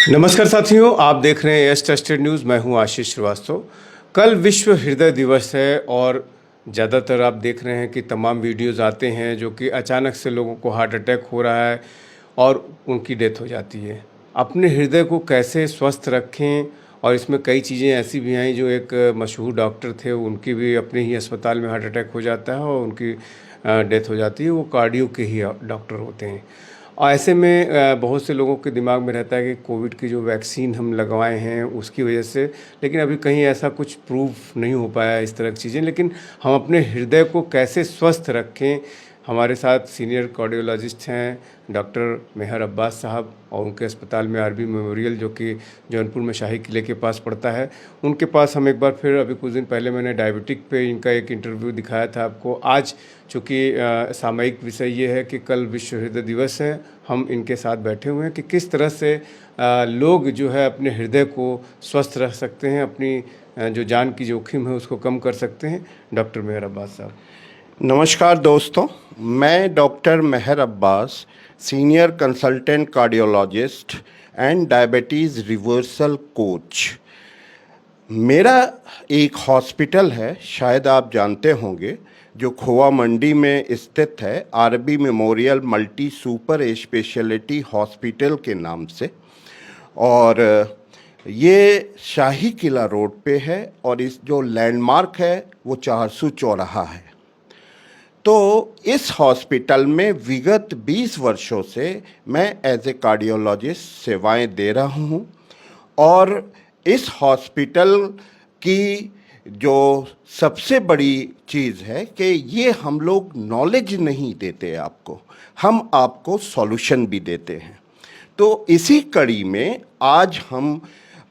नमस्कार साथियों, आप देख रहे हैं यस ट्रस्टेड न्यूज़। मैं हूं आशीष श्रीवास्तव। कल विश्व हृदय दिवस है और ज़्यादातर आप देख रहे हैं कि तमाम वीडियोज़ आते हैं जो कि अचानक से लोगों को हार्ट अटैक हो रहा है और उनकी डेथ हो जाती है। अपने हृदय को कैसे स्वस्थ रखें, और इसमें कई चीज़ें ऐसी भी हैं। जो एक मशहूर डॉक्टर थे, उनकी भी अपने ही अस्पताल में हार्ट अटैक हो जाता है और उनकी डेथ हो जाती है। वो कार्डियो के ही डॉक्टर होते हैं। और ऐसे में बहुत से लोगों के दिमाग में रहता है कि कोविड की जो वैक्सीन हम लगवाए हैं उसकी वजह से, लेकिन अभी कहीं ऐसा कुछ प्रूफ नहीं हो पाया इस तरह की चीज़ें। लेकिन हम अपने हृदय को कैसे स्वस्थ रखें, हमारे साथ सीनियर कार्डियोलॉजिस्ट हैं डॉक्टर मेहर अब्बास साहब, और उनके अस्पताल में आरबी मेमोरियल जो कि जौनपुर में शाही किले के पास पड़ता है, उनके पास हम एक बार फिर अभी कुछ दिन पहले मैंने डायबिटिक पे इनका एक इंटरव्यू दिखाया था आपको। आज चूँकि सामयिक विषय ये है कि कल विश्व हृदय दिवस है, हम इनके साथ बैठे हुए हैं कि किस तरह से लोग जो है अपने हृदय को स्वस्थ रख सकते हैं, अपनी जो जान की जोखिम है उसको कम कर सकते हैं। डॉक्टर मेहर अब्बास साहब। नमस्कार दोस्तों, मैं doctor Mehar Abbas, senior consultant cardiologist and diabetes reversal coach. मेरा एक हॉस्पिटल है, शायद आप जानते होंगे, जो खोवा मंडी में स्थित है, RB memorial multi super speciality hospital के नाम से। और ये शाही किला रोड पे है और इस जो लैंडमार्क है वो 400 चौराहा है। तो इस हॉस्पिटल में विगत 20 वर्षों से मैं एज ए कार्डियोलॉजिस्ट सेवाएं दे रहा हूं। और इस हॉस्पिटल की जो सबसे बड़ी चीज़ है कि ये हम लोग नॉलेज नहीं देते आपको, हम आपको सॉल्यूशन भी देते हैं। तो इसी कड़ी में आज हम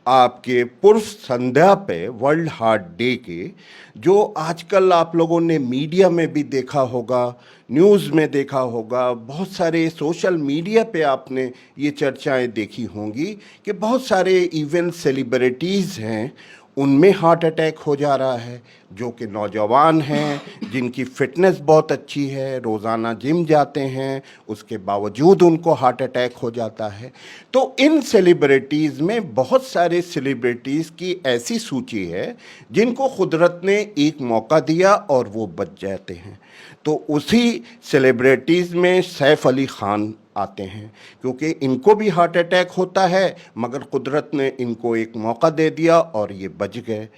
आपके पूर्व संध्या पे वर्ल्ड हार्ट डे के, जो आजकल आप लोगों ने मीडिया में भी देखा होगा, न्यूज़ में देखा होगा, बहुत सारे सोशल मीडिया पे आपने ये चर्चाएं देखी होंगी कि बहुत सारे इवेंट सेलिब्रिटीज़ हैं, उनमें हार्ट अटैक हो जा रहा है, जो कि नौजवान हैं, जिनकी फ़िटनेस बहुत अच्छी है, रोज़ाना जिम जाते हैं, उसके बावजूद उनको हार्ट अटैक हो जाता है। तो इन सेलिब्रिटीज़ में बहुत सारे सेलिब्रिटीज़ की ऐसी सूची है जिनको कुदरत ने एक मौका दिया और वो बच जाते हैं। तो उसी सेलिब्रिटीज़ में सैफ अली ख़ान आते हैं, क्योंकि इनको भी हार्ट अटैक होता है, मगर कुदरत ने इनको एक मौका दे दिया और ये बच गए।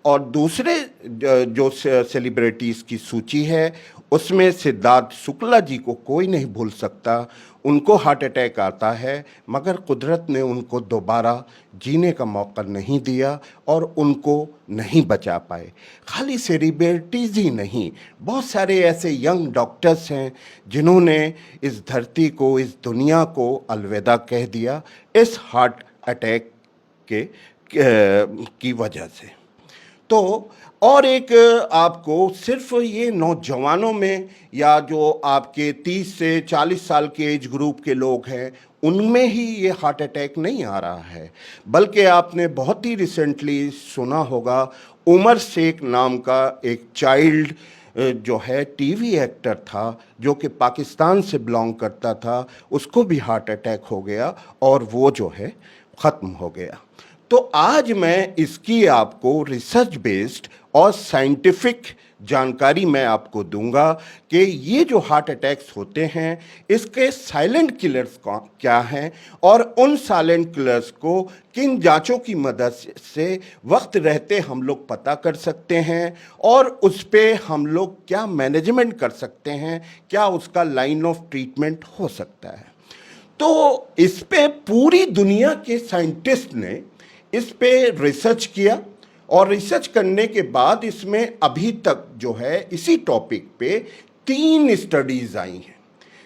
और दूसरे जो सेलिब्रिटीज़ की सूची है, उसमें सिद्धार्थ शुक्ला जी को कोई नहीं भूल सकता। उनको हार्ट अटैक आता है, मगर कुदरत ने उनको दोबारा जीने का मौका नहीं दिया और उनको नहीं बचा पाए। खाली सेलिब्रिटीज़ ही नहीं, बहुत सारे ऐसे यंग डॉक्टर्स हैं जिन्होंने इस धरती को, इस दुनिया को अलविदा कह दिया इस हार्ट अटैक की वजह से। तो और एक आपको सिर्फ ये नौजवानों में या जो आपके 30 से 40 साल के एज ग्रुप के लोग हैं, उनमें ही ये हार्ट अटैक नहीं आ रहा है, बल्कि आपने बहुत ही रिसेंटली सुना होगा, उमर शेख नाम का एक चाइल्ड जो है टीवी एक्टर था, जो कि पाकिस्तान से बिलोंग करता था, उसको भी हार्ट अटैक हो गया और वो जो है ख़त्म हो गया। तो आज मैं इसकी आपको रिसर्च बेस्ड और साइंटिफिक जानकारी मैं आपको दूंगा कि ये जो हार्ट अटैक्स होते हैं, इसके साइलेंट किलर्स क्या हैं और उन साइलेंट किलर्स को किन जांचों की मदद से वक्त रहते हम लोग पता कर सकते हैं और उस पे हम लोग क्या मैनेजमेंट कर सकते हैं, क्या उसका लाइन ऑफ ट्रीटमेंट हो सकता है। तो इस पे पूरी दुनिया के साइंटिस्ट ने इस पे रिसर्च किया और रिसर्च करने के बाद इसमें अभी तक जो है इसी टॉपिक पे 3 स्टडीज़ आई हैं,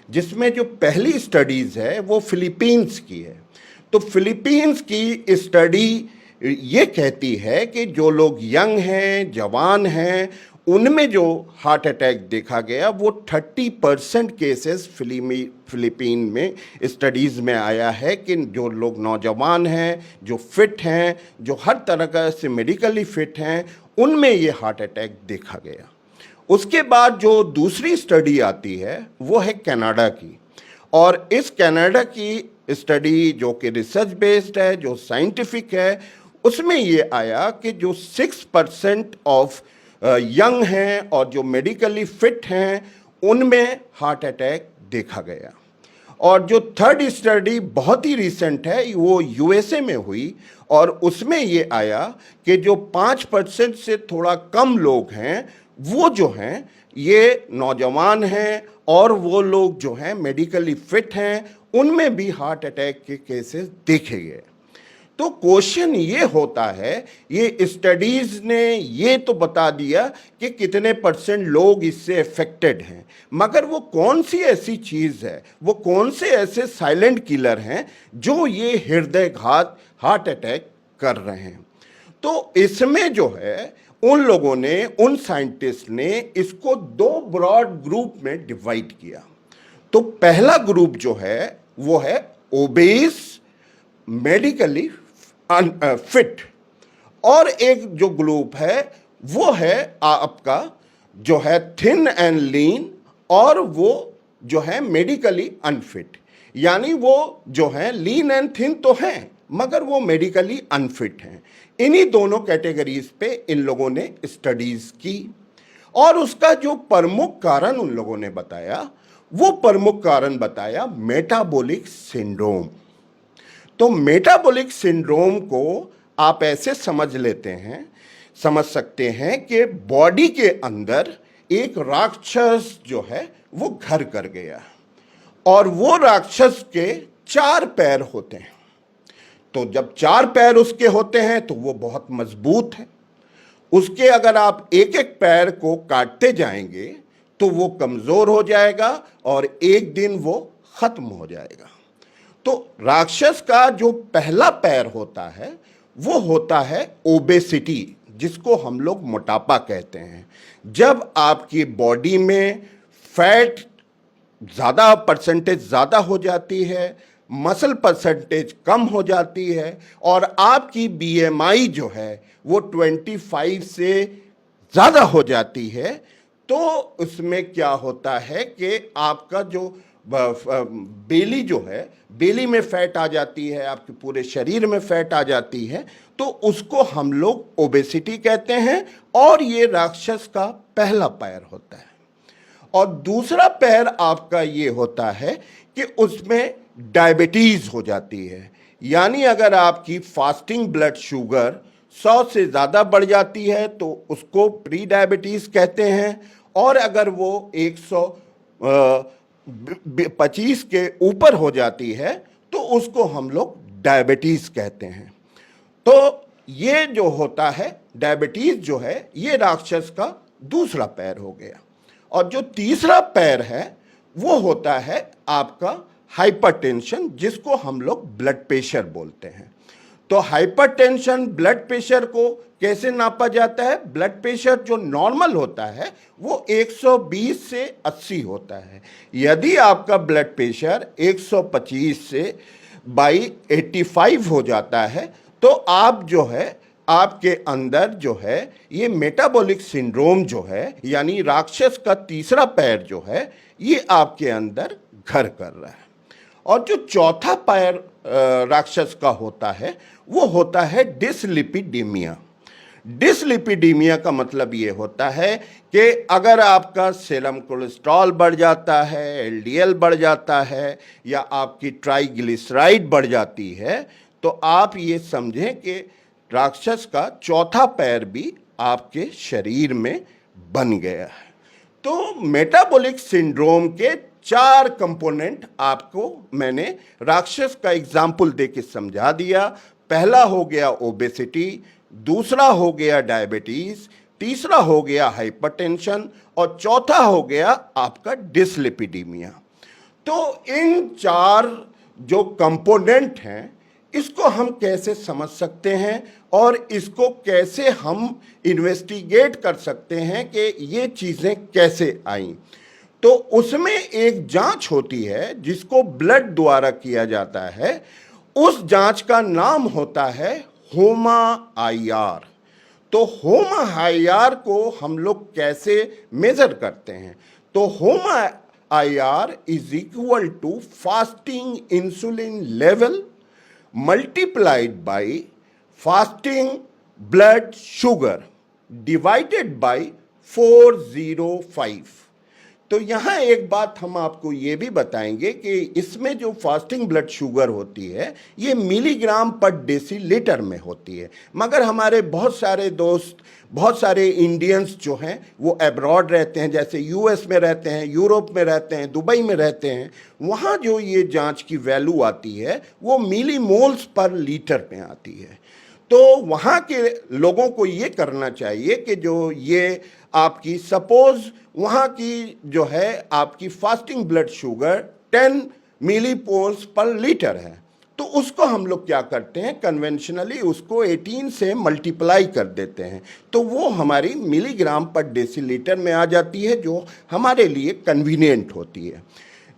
जिसमें जो पहली स्टडीज़ है वो फिलीपींस की है। तो फिलीपींस की स्टडी ये कहती है कि जो लोग यंग हैं, जवान हैं, उनमें जो हार्ट अटैक देखा गया वो 30% केसेस फिलीपीन में स्टडीज़ में आया है कि जो लोग नौजवान हैं, जो फिट हैं, जो हर तरह का से मेडिकली फिट हैं, उनमें ये हार्ट अटैक देखा गया। उसके बाद जो दूसरी स्टडी आती है वो है कनाडा की, और इस कनाडा की स्टडी जो कि रिसर्च बेस्ड है, जो साइंटिफिक है, उसमें ये आया कि जो 6% ऑफ यंग हैं और जो मेडिकली फिट हैं उनमें हार्ट अटैक देखा गया। और जो थर्ड स्टडी बहुत ही रिसेंट है वो यूएसए में हुई और उसमें ये आया कि जो 5% से थोड़ा कम लोग हैं वो जो हैं ये नौजवान हैं और वो लोग जो हैं मेडिकली फिट हैं, उनमें भी हार्ट अटैक के केसेस देखे गए। तो क्वेश्चन ये होता है, ये स्टडीज ने ये तो बता दिया कि कितने % लोग इससे अफेक्टेड हैं, मगर वो कौन सी ऐसी चीज़ है, वो कौन से ऐसे साइलेंट किलर हैं जो ये हृदयघात हार्ट अटैक कर रहे हैं। तो इसमें जो है उन लोगों ने, उन साइंटिस्ट ने इसको 2 ब्रॉड ग्रुप में डिवाइड किया। तो पहला ग्रुप जो है वो है ओबेस, मेडिकली फिट, और एक जो ग्रुप है वो है आपका जो है थिन एंड लीन, और वो जो है मेडिकली अनफिट। यानी वो जो है लीन एंड थिन तो हैं मगर वो मेडिकली अनफिट हैं। इन्हीं दोनों कैटेगरीज पे इन लोगों ने स्टडीज की और उसका जो प्रमुख कारण उन लोगों ने बताया, वो प्रमुख कारण बताया मेटाबॉलिक सिंड्रोम। तो मेटाबॉलिक सिंड्रोम को आप ऐसे समझ लेते हैं, समझ सकते हैं कि बॉडी के अंदर एक राक्षस जो है वो घर कर गया और वो राक्षस के 4 पैर होते हैं। तो जब 4 पैर उसके होते हैं तो वो बहुत मजबूत है। उसके अगर आप एक एक पैर को काटते जाएंगे तो वो कमजोर हो जाएगा और एक दिन वो खत्म हो जाएगा। तो राक्षस का जो पहला पैर होता है वो होता है ओबेसिटी, जिसको हम लोग मोटापा कहते हैं। जब आपकी बॉडी में फैट ज़्यादा परसेंटेज ज़्यादा हो जाती है, मसल परसेंटेज कम हो जाती है और आपकी बीएमआई जो है वो 25 से ज़्यादा हो जाती है, तो उसमें क्या होता है कि आपका जो बेली जो है, बेली में फैट आ जाती है, आपके पूरे शरीर में फैट आ जाती है, तो उसको हम लोग ओबेसिटी कहते हैं और ये राक्षस का पहला पैर होता है। और दूसरा पैर आपका ये होता है कि उसमें डायबिटीज हो जाती है। यानी अगर आपकी फास्टिंग ब्लड शुगर 100 से ज़्यादा बढ़ जाती है तो उसको प्री डायबिटीज कहते हैं, और अगर वो 125 के ऊपर हो जाती है तो उसको हम लोग डायबिटीज कहते हैं। तो ये जो होता है डायबिटीज जो है ये राक्षस का दूसरा पैर हो गया। और जो तीसरा पैर है वो होता है आपका हाइपरटेंशन, जिसको हम लोग ब्लड प्रेशर बोलते हैं। तो हाइपरटेंशन, ब्लड प्रेशर को कैसे नापा जाता है? ब्लड प्रेशर जो नॉर्मल होता है वो 120 से 80 होता है। यदि आपका ब्लड प्रेशर 125 से बाई 85 हो जाता है तो आप जो है, आपके अंदर जो है ये मेटाबॉलिक सिंड्रोम जो है, यानी राक्षस का तीसरा पैर जो है, ये आपके अंदर घर कर रहा है। और जो चौथा पैर राक्षस का होता है वो होता है डिसलिपिडीमिया। डिसलिपिडीमिया का मतलब ये होता है कि अगर आपका सेरम कोलेस्ट्रॉल बढ़ जाता है, एलडीएल बढ़ जाता है, या आपकी ट्राइग्लिसराइड बढ़ जाती है, तो आप ये समझें कि राक्षस का चौथा पैर भी आपके शरीर में बन गया है। तो मेटाबॉलिक सिंड्रोम के 4 कंपोनेंट आपको मैंने राक्षस का एग्जाम्पल देके समझा दिया। पहला हो गया ओबेसिटी, दूसरा हो गया डायबिटीज, तीसरा हो गया हाइपरटेंशन और चौथा हो गया आपका डिसलिपिडीमिया। तो इन 4 जो कंपोनेंट हैं इसको हम कैसे समझ सकते हैं और इसको कैसे हम इन्वेस्टिगेट कर सकते हैं कि ये चीज़ें कैसे आईं? तो उसमें एक जांच होती है जिसको ब्लड द्वारा किया जाता है। उस जांच का नाम होता है HOMA-IR। तो HOMA-IR को हम लोग कैसे मेजर करते हैं? तो IR is equal to fasting insulin level multiplied by fasting blood sugar divided by 405। तो यहाँ एक बात हम आपको ये भी बताएंगे कि इसमें जो फास्टिंग ब्लड शुगर होती है ये मिलीग्राम पर डेसीलीटर में होती है, मगर हमारे बहुत सारे दोस्त, बहुत सारे इंडियंस जो हैं वो अब्रॉड रहते हैं, जैसे US में रहते हैं, यूरोप में रहते हैं, दुबई में रहते हैं, वहाँ जो ये जांच की वैल्यू आती है वो मिलीमोल्स पर लीटर में आती है। तो वहाँ के लोगों को ये करना चाहिए कि जो ये आपकी सपोज वहाँ की जो है आपकी फास्टिंग ब्लड शुगर 10 मिलीपोल्स पर लीटर है, तो उसको हम लोग क्या करते हैं, कन्वेंशनली उसको 18 से मल्टीप्लाई कर देते हैं, तो वो हमारी मिलीग्राम पर डेसीलीटर में आ जाती है, जो हमारे लिए कन्वीनियंट होती है।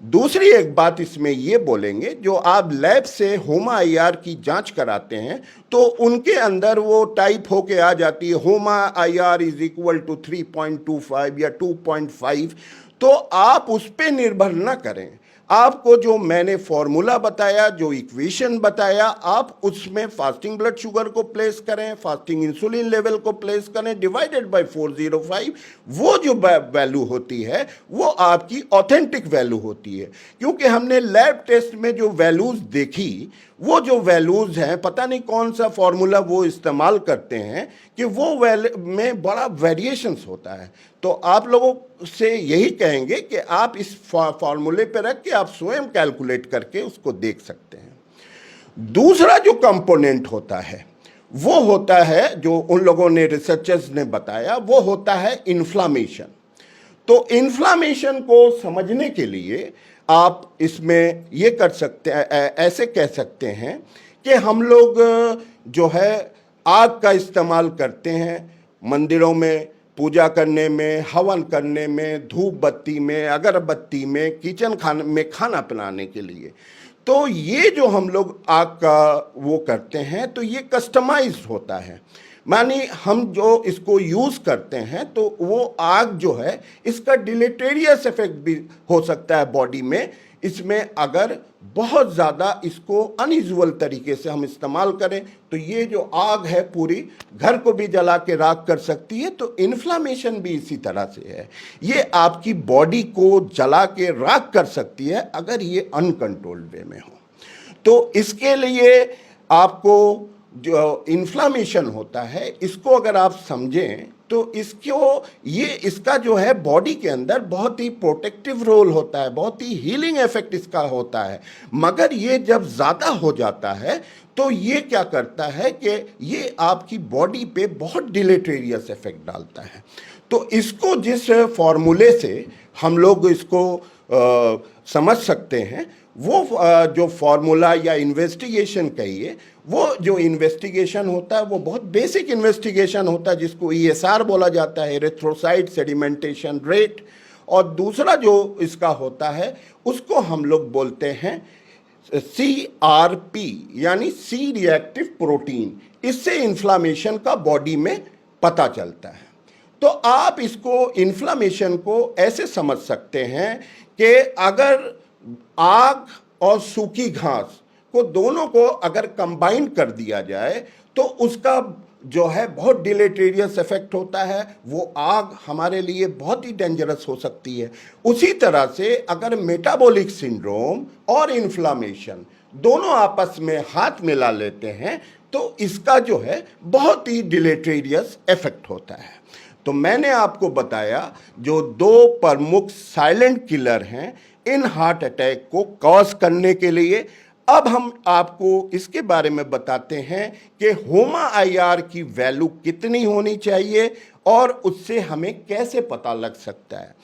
दूसरी एक बात इसमें ये बोलेंगे, जो आप लैब से होमा IR की जांच कराते हैं तो उनके अंदर वो टाइप होके आ जाती है होमा IR इज इक्वल टू 3.25 या 2.5, तो आप उस पर निर्भर ना करें। आपको जो मैंने फॉर्मूला बताया, जो इक्वेशन बताया, आप उसमें फास्टिंग ब्लड शुगर को प्लेस करें, फास्टिंग इंसुलिन लेवल को प्लेस करें, डिवाइडेड बाय 405। वो जो वैल्यू होती है वो आपकी ऑथेंटिक वैल्यू होती है, क्योंकि हमने लैब टेस्ट में जो वैल्यूज देखी, वो जो वैल्यूज हैं, पता नहीं कौन सा फॉर्मूला वो इस्तेमाल करते हैं कि वो में बड़ा वेरिएशंस होता है। तो आप लोगों से यही कहेंगे कि आप इस फॉर्मूले पे रख के आप स्वयं कैलकुलेट करके उसको देख सकते हैं। दूसरा जो कंपोनेंट होता है वो होता है, जो उन लोगों ने, रिसर्चर्स ने बताया, वो होता है इन्फ्लामेशन। तो इन्फ्लामेशन को समझने के लिए आप इसमें ये कर सकते हैं, ऐसे कह सकते हैं कि हम लोग जो है आग का इस्तेमाल करते हैं मंदिरों में पूजा करने में, हवन करने में, धूप बत्ती में, अगरबत्ती में, किचन खाने में खाना बनाने के लिए। तो ये जो हम लोग आग का वो करते हैं तो ये कस्टमाइज्ड होता है, मानी हम जो इसको यूज़ करते हैं तो वो आग जो है इसका डिलेटेरियस इफेक्ट भी हो सकता है बॉडी में। इसमें अगर बहुत ज़्यादा इसको अनयूजुअल तरीके से हम इस्तेमाल करें तो ये जो आग है पूरी घर को भी जला के राख कर सकती है। तो इन्फ्लामेशन भी इसी तरह से है, ये आपकी बॉडी को जला के राख कर सकती है अगर ये अनकंट्रोल्ड वे में हो। तो इसके लिए आपको जो इन्फ्लामेशन होता है इसको अगर आप समझें तो इसका जो है बॉडी के अंदर बहुत ही प्रोटेक्टिव रोल होता है, बहुत ही हीलिंग इफेक्ट इसका होता है। मगर ये जब ज़्यादा हो जाता है तो ये क्या करता है कि ये आपकी बॉडी पे बहुत डिलेटेरियस इफेक्ट डालता है। तो इसको जिस फॉर्मूले से हम लोग इसको समझ सकते हैं, वो जो फॉर्मूला या इन्वेस्टिगेशन कहिए, वो जो इन्वेस्टिगेशन होता है वो बहुत बेसिक इन्वेस्टिगेशन होता है जिसको ESR बोला जाता है, एरिथ्रोसाइट सेडिमेंटेशन रेट। और दूसरा जो इसका होता है उसको हम लोग बोलते हैं CRP, यानी सी रिएक्टिव प्रोटीन। इससे इन्फ्लामेशन का बॉडी में पता चलता है। तो आप इसको इन्फ्लामेशन को ऐसे समझ सकते हैं कि अगर आग और सूखी घास को दोनों को अगर कंबाइन कर दिया जाए तो उसका जो है बहुत डिलेटेरियस इफेक्ट होता है, वो आग हमारे लिए बहुत ही डेंजरस हो सकती है। उसी तरह से अगर मेटाबॉलिक सिंड्रोम और इन्फ्लामेशन दोनों आपस में हाथ मिला लेते हैं तो इसका जो है बहुत ही डिलेटेरियस इफेक्ट होता है। तो मैंने आपको बताया जो दो प्रमुख साइलेंट किलर हैं इन हार्ट अटैक को कॉज करने के लिए। अब हम आपको इसके बारे में बताते हैं कि होमा IR की वैल्यू कितनी होनी चाहिए और उससे हमें कैसे पता लग सकता है।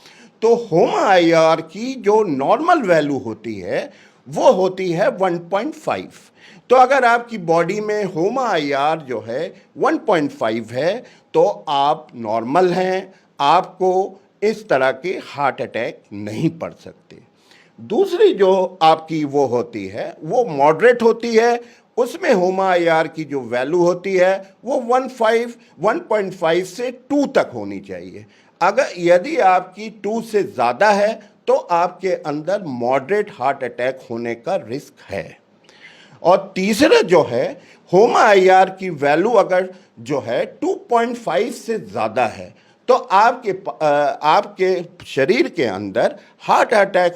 तो होमा IR की जो नॉर्मल वैल्यू होती है वो होती है 1.5। तो अगर आपकी बॉडी में होमा IR जो है 1.5 है तो आप नॉर्मल हैं, आपको इस तरह के हार्ट अटैक नहीं पड़ सकते। दूसरी जो आपकी वो होती है वो मॉडरेट होती है, उसमें होमा IR की जो वैल्यू होती है वो 1.5 से 2 तक होनी चाहिए। अगर यदि आपकी 2 से ज़्यादा है तो आपके अंदर मॉडरेट हार्ट अटैक होने का रिस्क है। और तीसरा जो है, होमा आईआर की वैल्यू अगर जो है 2.5 से ज़्यादा है तो आपके शरीर के अंदर हार्ट अटैक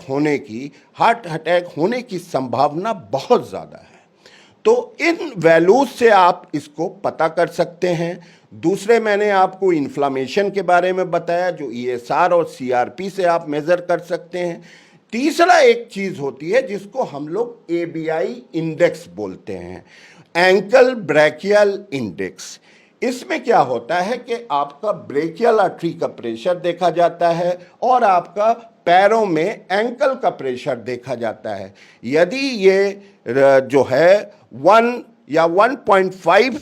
होने की संभावना बहुत ज़्यादा है। तो इन वैल्यूज से आप इसको पता कर सकते हैं। दूसरे, मैंने आपको इन्फ्लामेशन के बारे में बताया, जो ईएसआर और सीआरपी से आप मेज़र कर सकते हैं। तीसरा एक चीज़ होती है जिसको हम लोग एबीआई इंडेक्स बोलते हैं, एंकल ब्रैकियल इंडेक्स। इसमें क्या होता है कि आपका ब्रेकियल आर्टरी का प्रेशर देखा जाता है और आपका पैरों में एंकल का प्रेशर देखा जाता है। यदि ये जो है 1 या 1.5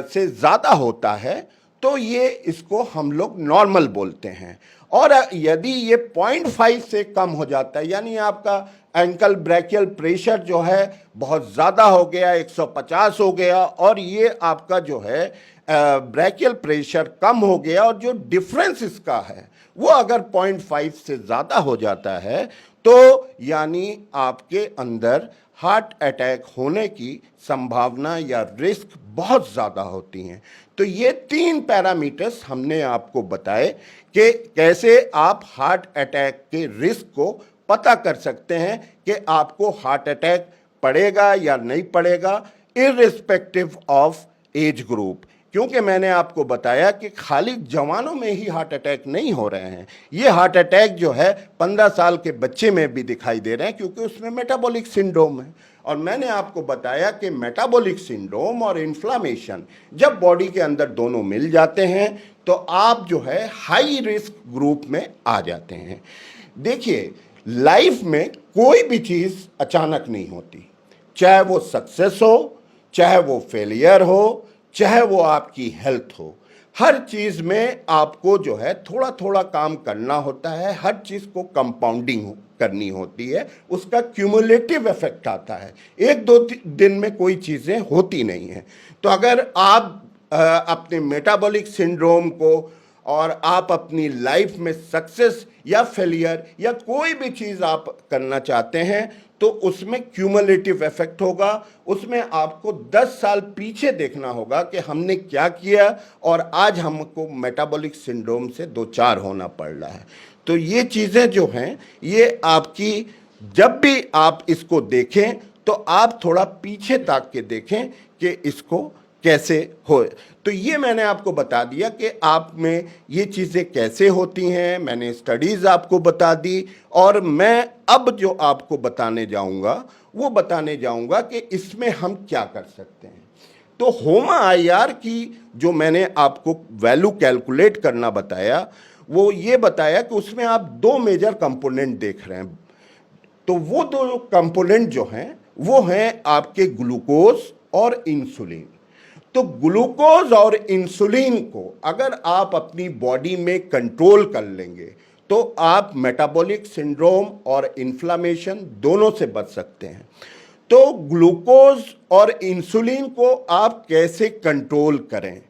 से ज़्यादा होता है तो ये इसको हम लोग नॉर्मल बोलते हैं। और यदि ये 0.5 से कम हो जाता है, यानी आपका एंकल ब्रैकियल प्रेशर जो है बहुत ज़्यादा हो गया, 150 हो गया, और ये आपका जो है ब्रैकियल प्रेशर कम हो गया, और जो डिफरेंस इसका है वो अगर 0.5 से ज़्यादा हो जाता है तो यानी आपके अंदर हार्ट अटैक होने की संभावना या रिस्क बहुत ज़्यादा होती हैं। तो ये 3 पैरामीटर्स हमने आपको बताए कि कैसे आप हार्ट अटैक के रिस्क को पता कर सकते हैं कि आपको हार्ट अटैक पड़ेगा या नहीं पड़ेगा, इर्रिस्पेक्टिव ऑफ एज ग्रुप। क्योंकि मैंने आपको बताया कि खाली जवानों में ही हार्ट अटैक नहीं हो रहे हैं, ये हार्ट अटैक जो है 15 साल के बच्चे में भी दिखाई दे रहे हैं, क्योंकि उसमें मेटाबॉलिक सिंड्रोम है। और मैंने आपको बताया कि मेटाबॉलिक सिंड्रोम और इन्फ्लामेशन जब बॉडी के अंदर दोनों मिल जाते हैं तो आप जो है हाई रिस्क ग्रुप में आ जाते हैं। देखिए, लाइफ में कोई भी चीज़ अचानक नहीं होती, चाहे वो सक्सेस हो, चाहे वो फेलियर हो, चाहे वो आपकी हेल्थ हो। हर चीज़ में आपको जो है थोड़ा थोड़ा काम करना होता है, हर चीज़ को कंपाउंडिंग करनी होती है, उसका क्यूमुलेटिव इफेक्ट आता है। 1-2 दिन में कोई चीज़ें होती नहीं हैं। तो अगर आप अपने मेटाबॉलिक सिंड्रोम को और आप अपनी लाइफ में सक्सेस या फेलियर या कोई भी चीज़ आप करना चाहते हैं तो उसमें क्यूमुलेटिव इफेक्ट होगा। उसमें आपको 10 साल पीछे देखना होगा कि हमने क्या किया और आज हमको मेटाबॉलिक सिंड्रोम से 2-4 होना पड़ रहा है। तो ये चीज़ें जो हैं, ये आपकी, जब भी आप इसको देखें तो आप थोड़ा पीछे ताक के देखें कि इसको कैसे हो। तो ये मैंने आपको बता दिया कि आप में ये चीज़ें कैसे होती हैं, मैंने स्टडीज़ आपको बता दी, और मैं अब जो आपको बताने जाऊंगा वो बताने जाऊंगा कि इसमें हम क्या कर सकते हैं। तो होमा आईआर की जो मैंने आपको वैल्यू कैलकुलेट करना बताया, वो ये बताया कि उसमें आप 2 मेजर कंपोनेंट देख रहे हैं। तो वो 2 कंपोनेंट जो हैं वो हैं आपके ग्लूकोज और इंसुलिन। तो ग्लूकोज और इंसुलिन को अगर आप अपनी बॉडी में कंट्रोल कर लेंगे तो आप मेटाबॉलिक सिंड्रोम और इन्फ्लामेशन दोनों से बच सकते हैं। तो ग्लूकोज और इंसुलिन को आप कैसे कंट्रोल करें?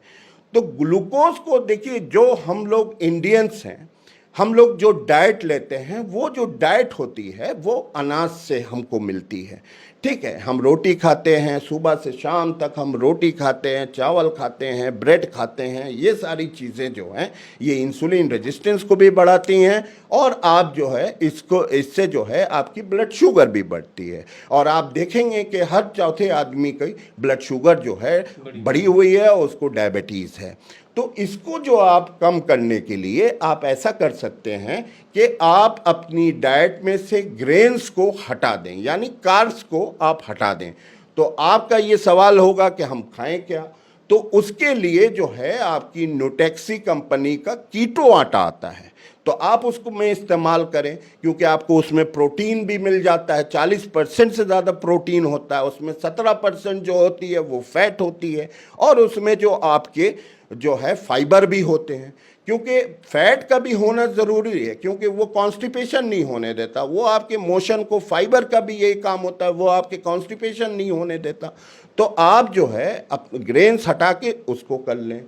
तो ग्लूकोज को देखिए, जो हम लोग इंडियंस हैं, हम लोग जो डाइट लेते हैं, वो जो डाइट होती है वो अनाज से हमको मिलती है। ठीक है, हम रोटी खाते हैं, सुबह से शाम तक हम रोटी खाते हैं, चावल खाते हैं, ब्रेड खाते हैं। ये सारी चीज़ें जो हैं ये इंसुलिन रेजिस्टेंस को भी बढ़ाती हैं, और आप जो है इससे जो है आपकी ब्लड शुगर भी बढ़ती है। और आप देखेंगे कि हर चौथे आदमी की ब्लड शुगर जो है बढ़ी हुई है और उसको डायबिटीज़ है। तो इसको जो आप कम करने के लिए आप ऐसा कर सकते हैं कि आप अपनी डाइट में से ग्रेन्स को हटा दें, यानी कार्ब्स को आप हटा दें। तो आपका ये सवाल होगा कि हम खाएं क्या? तो उसके लिए जो है आपकी न्यूटेक्सी कंपनी का कीटो आटा आता है, तो आप उसको में इस्तेमाल करें, क्योंकि आपको उसमें प्रोटीन भी मिल जाता है। 40% से ज़्यादा प्रोटीन होता है, उसमें 17% जो होती है वो फैट होती है, और उसमें जो आपके जो है फाइबर भी होते हैं, क्योंकि फैट का भी होना ज़रूरी है, क्योंकि वो कॉन्स्टिपेशन नहीं होने देता। वो आपके मोशन को, फाइबर का भी यही काम होता है, वो आपके कॉन्स्टिपेशन नहीं होने देता। तो आप जो है ग्रेन्स हटा के उसको कर लें।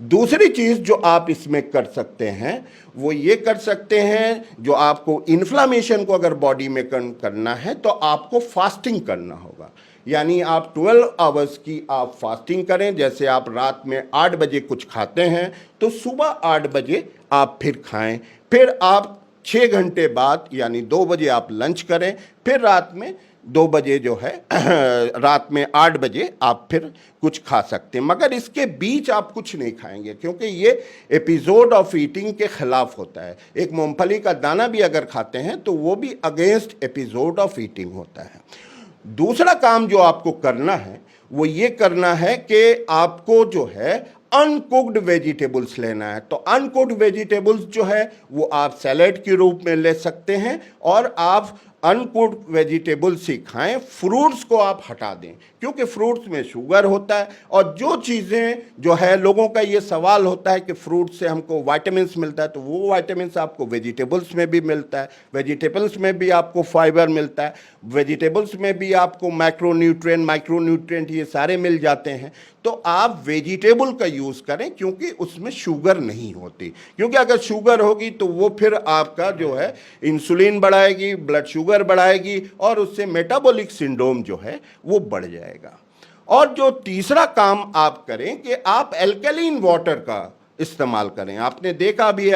दूसरी चीज़ जो आप इसमें कर सकते हैं वो ये कर सकते हैं, जो आपको इन्फ्लामेशन को अगर बॉडी में करना है तो आपको फास्टिंग करना होगा। यानी आप 12 आवर्स की आप फास्टिंग करें। जैसे आप रात में 8 बजे कुछ खाते हैं तो सुबह 8 बजे आप फिर खाएं, फिर आप 6 घंटे बाद यानी 2 बजे आप लंच करें, फिर रात में 2 बजे जो है रात में 8 बजे आप फिर कुछ खा सकते हैं, मगर इसके बीच आप कुछ नहीं खाएंगे क्योंकि ये एपिसोड ऑफ ईटिंग के खिलाफ होता है। एक मूंगफली का दाना भी अगर खाते हैं तो वो भी अगेंस्ट एपिसोड ऑफ ईटिंग होता है। दूसरा काम जो आपको करना है वो ये करना है कि आपको जो है अनकुक्ड वेजिटेबल्स लेना है। तो अनकुक्ड वेजिटेबल्स जो है वो आप सैलेड के रूप में ले सकते हैं और आप अनकुक्ड वेजिटेबल्स ही खाएं। फ्रूट्स को आप हटा दें क्योंकि फ्रूट्स में शुगर होता है, और जो चीज़ें जो है लोगों का ये सवाल होता है कि फ्रूट से हमको विटामिन्स मिलता है, तो वो विटामिन्स आपको वेजिटेबल्स में भी मिलता है। वेजिटेबल्स में भी आपको फाइबर मिलता है, वेजिटेबल्स में भी आपको मैक्रोन्यूट्रिएंट माइक्रोन्यूट्रिएंट ये सारे मिल जाते हैं। तो आप वेजिटेबल का यूज़ करें क्योंकि उसमें शुगर नहीं होती, क्योंकि अगर शुगर होगी तो वो फिर आपका जो है इंसुलिन बढ़ाएगी, ब्लड शुगर बढ़ाएगी और उससे मेटाबॉलिक सिंड्रोम जो है वो बढ़ जाएगा। और जो तीसरा काम आप करें कि आप एल्कलीन वाटर का इस्तेमाल करें। आपने देखा भी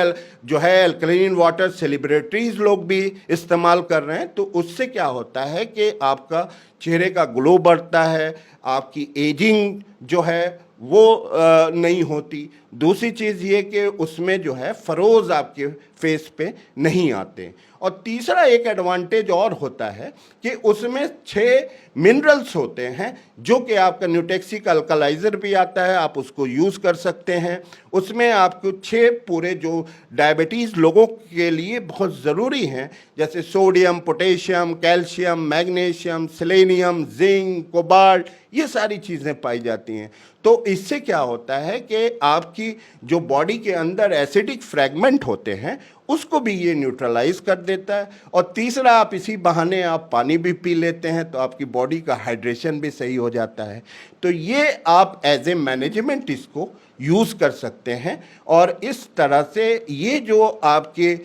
जो है एल्कलीन वाटर सेलिब्रिटीज लोग भी इस्तेमाल कर रहे हैं, तो उससे क्या होता है कि आपका चेहरे का ग्लो बढ़ता है, आपकी एजिंग जो है वो नहीं होती। दूसरी चीज़ ये कि उसमें जो है फरोज आपके फेस पे नहीं आते। और तीसरा एक एडवांटेज और होता है कि उसमें 6 मिनरल्स होते हैं, जो कि आपका न्यूटेक्सिक अल्कलाइज़र भी आता है, आप उसको यूज़ कर सकते हैं। उसमें आपको 6 पूरे जो डायबिटीज़ लोगों के लिए बहुत ज़रूरी हैं, जैसे sodium, potassium, calcium, magnesium, selenium, zinc, cobalt, ये सारी चीज़ें पाई जाती हैं। तो इससे क्या होता है कि आपकी जो बॉडी के अंदर एसिडिक फ्रैगमेंट होते हैं उसको भी ये न्यूट्रलाइज कर देता है। और तीसरा, आप इसी बहाने आप पानी भी पी लेते हैं तो आपकी बॉडी का हाइड्रेशन भी सही हो जाता है। तो ये आप एज ए मैनेजमेंट इसको यूज़ कर सकते हैं। और इस तरह से ये जो आपके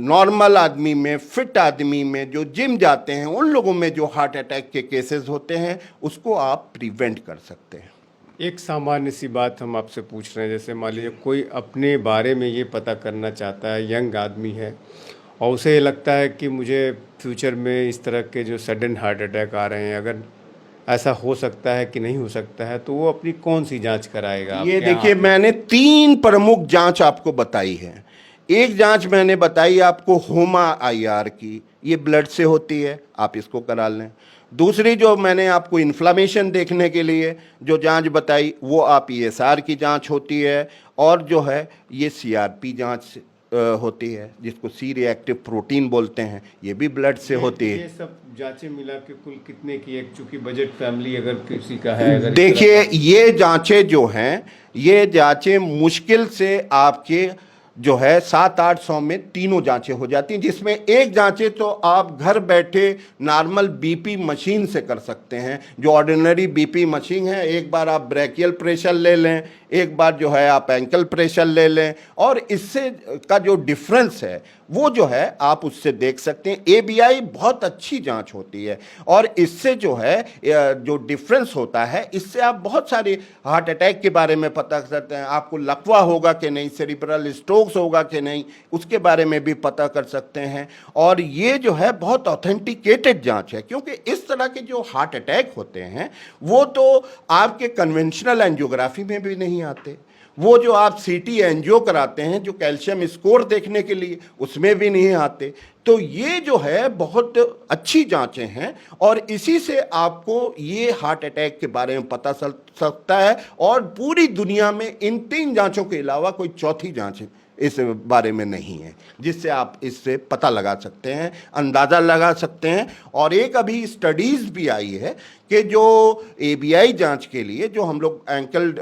नॉर्मल आदमी में, फिट आदमी में, जो जिम जाते हैं, उन लोगों में जो हार्ट अटैक के केसेस होते हैं उसको आप प्रिवेंट कर सकते हैं। एक सामान्य सी बात हम आपसे पूछ रहे हैं, जैसे मान लीजिए कोई अपने बारे में ये पता करना चाहता है, यंग आदमी है और उसे ये लगता है कि मुझे फ्यूचर में इस तरह के जो सडन हार्ट अटैक आ रहे हैं, अगर ऐसा हो सकता है कि नहीं हो सकता है, तो वो अपनी कौन सी जांच कराएगा? ये देखिए, मैंने 3 प्रमुख जांच आपको बताई है। एक जांच मैंने बताई आपको होमा IR की, ये ब्लड से होती है, आप इसको करा लें। दूसरी जो मैंने आपको इन्फ्लामेशन देखने के लिए जो जांच बताई वो आप ESR की जांच होती है, और जो है ये CRP जांच होती है, जिसको सी रिएक्टिव प्रोटीन बोलते हैं, ये भी ब्लड से होती है। ये सब जांचें मिला के कुल कितने की, एक चूंकि बजट फैमिली अगर किसी का है, अगर देखिए, ये जांचें जो हैं, ये जांचें मुश्किल से आपके जो है 700-800 में तीनों जांचें हो जाती हैं, जिसमें एक जांचें तो आप घर बैठे नॉर्मल BP मशीन से कर सकते हैं, जो ऑर्डिनरी BP मशीन है। एक बार आप ब्रेकियल प्रेशर ले लें, एक बार जो है आप एंकल प्रेशर ले लें, और इससे का जो डिफरेंस है वो जो है आप उससे देख सकते हैं। ABI बहुत अच्छी जांच होती है, और इससे जो है जो डिफरेंस होता है, इससे आप बहुत सारे हार्ट अटैक के बारे में पता कर सकते हैं। आपको लकवा होगा कि नहीं, सेरिब्रल स्ट्रोक्स होगा कि नहीं, उसके बारे में भी पता कर सकते हैं। और ये जो है बहुत ऑथेंटिकेटेड जांच है, क्योंकि इस तरह के जो हार्ट अटैक होते हैं वो तो आपके कन्वेंशनल एंजियोग्राफी में भी नहीं आते। वो जो आप CT एंजियो कराते हैं जो कैल्शियम स्कोर देखने के लिए, उसमें भी नहीं आते। तो ये जो है बहुत अच्छी जांचें हैं, और इसी से आपको ये हार्ट अटैक के बारे में पता चल सकता है। और पूरी दुनिया में इन 3 जांचों के अलावा कोई चौथी जांच इस बारे में नहीं है, जिससे आप इससे पता लगा सकते हैं, अंदाज़ा लगा सकते हैं। और एक अभी स्टडीज़ भी आई है कि जो ABI जांच के लिए जो हम लोग एंकल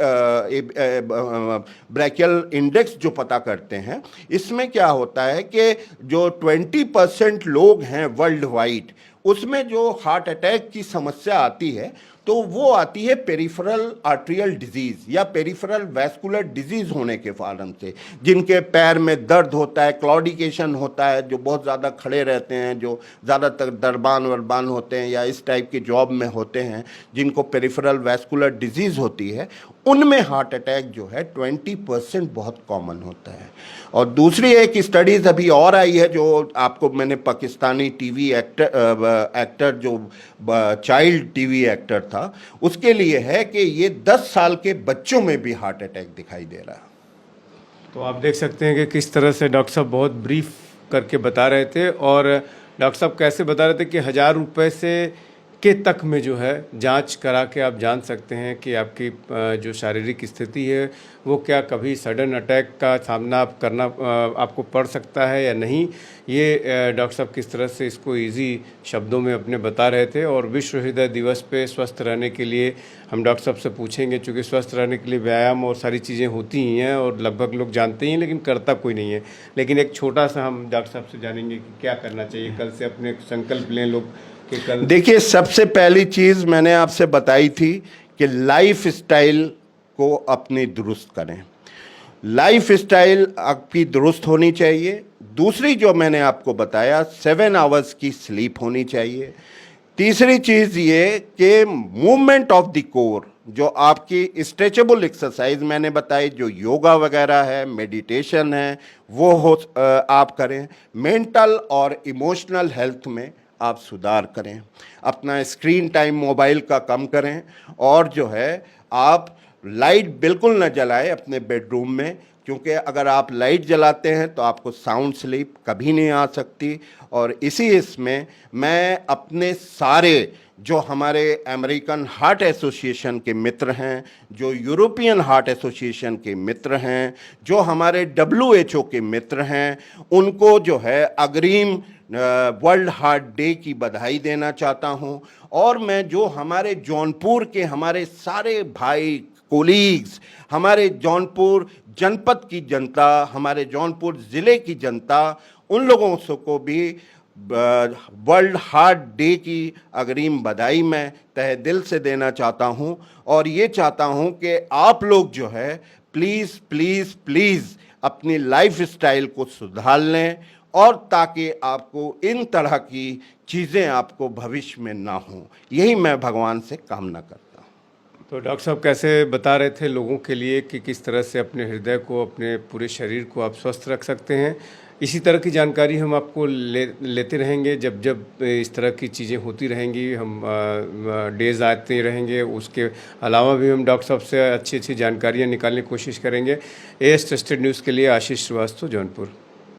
ब्रैकियल इंडेक्स जो पता करते हैं, इसमें क्या होता है कि जो 20% लोग हैं वर्ल्ड वाइड, उसमें जो हार्ट अटैक की समस्या आती है, तो वो आती है पेरिफेरल आर्टेरियल डिजीज या पेरिफेरल वैस्कुलर डिजीज होने के कारण से, जिनके पैर में दर्द होता है, क्लॉडिकेशन होता है, जो बहुत ज़्यादा खड़े रहते हैं, जो ज़्यादातर दरबान वरबान होते हैं या इस टाइप की जॉब में होते हैं, जिनको पेरिफेरल वैस्कुलर डिजीज़ होती है, उनमें हार्ट अटैक जो है 20% बहुत कॉमन होता है। और दूसरी एक स्टडीज़ अभी और आई है, जो आपको मैंने पाकिस्तानी टीवी एक्टर जो चाइल्ड टीवी एक्टर था, उसके लिए है कि ये 10 साल के बच्चों में भी हार्ट अटैक दिखाई दे रहा है। तो आप देख सकते हैं कि किस तरह से डॉक्टर साहब बहुत ब्रीफ करके बता रहे थे, और डॉक्टर साहब कैसे बता रहे थे कि 1000 रुपये से के तक में जो है जांच करा के आप जान सकते हैं कि आपकी जो शारीरिक स्थिति है वो क्या कभी सडन अटैक का सामना आप करना आपको पड़ सकता है या नहीं। ये डॉक्टर साहब किस तरह से इसको इजी शब्दों में अपने बता रहे थे। और विश्व हृदय दिवस पे स्वस्थ रहने के लिए हम डॉक्टर साहब से पूछेंगे, चूँकि स्वस्थ रहने के लिए व्यायाम और सारी चीज़ें होती ही हैं और लगभग लोग जानते ही हैं, लेकिन करता कोई नहीं है। लेकिन एक छोटा सा हम डॉक्टर साहब से जानेंगे कि क्या करना चाहिए। कल से अपने संकल्प लें लोग कि कल। देखिए, सबसे पहली चीज़ मैंने आपसे बताई थी कि लाइफ स्टाइल को अपनी दुरुस्त करें। लाइफ स्टाइल आपकी दुरुस्त होनी चाहिए। दूसरी जो मैंने आपको बताया, 7 आवर्स की स्लीप होनी चाहिए। तीसरी चीज़ ये कि मूवमेंट ऑफ द कोर, जो आपकी स्ट्रेचेबल एक्सरसाइज मैंने बताई, जो योगा वगैरह है, मेडिटेशन है, वो आप करें। मेंटल और इमोशनल हेल्थ में आप सुधार करें। अपना स्क्रीन टाइम मोबाइल का कम करें, और जो है आप लाइट बिल्कुल न जलाएं अपने बेडरूम में, क्योंकि अगर आप लाइट जलाते हैं तो आपको साउंड स्लीप कभी नहीं आ सकती। और इसी इसमें मैं अपने सारे जो हमारे अमेरिकन हार्ट एसोसिएशन के मित्र हैं, जो यूरोपियन हार्ट एसोसिएशन के मित्र हैं, जो हमारे WHO के मित्र हैं, उनको जो है अग्रिम वर्ल्ड हार्ट डे की बधाई देना चाहता हूं। और मैं जो हमारे जौनपुर के हमारे सारे भाई कोलीग्स, हमारे जौनपुर जनपद की जनता, हमारे जौनपुर ज़िले की जनता, उन लोगों को भी वर्ल्ड हार्ट डे की अग्रिम बधाई मैं तहे दिल से देना चाहता हूं। और ये चाहता हूं कि आप लोग जो है प्लीज़ प्लीज़ प्लीज़ अपनी लाइफ स्टाइल को सुधार लें, और ताकि आपको इन तरह की चीज़ें आपको भविष्य में ना हों। यही मैं भगवान से कामना करता हूँ। तो डॉक्टर साहब कैसे बता रहे थे लोगों के लिए कि किस तरह से अपने हृदय को, अपने पूरे शरीर को आप स्वस्थ रख सकते हैं। इसी तरह की जानकारी हम आपको लेते रहेंगे जब जब इस तरह की चीज़ें होती रहेंगी। हम डेज आते रहेंगे। उसके अलावा भी हम डॉक्टर साहब से अच्छी अच्छी जानकारियाँ निकालने की कोशिश करेंगे। AS ट्रस्टेड न्यूज़ के लिए आशीष श्रीवास्तव, जौनपुर।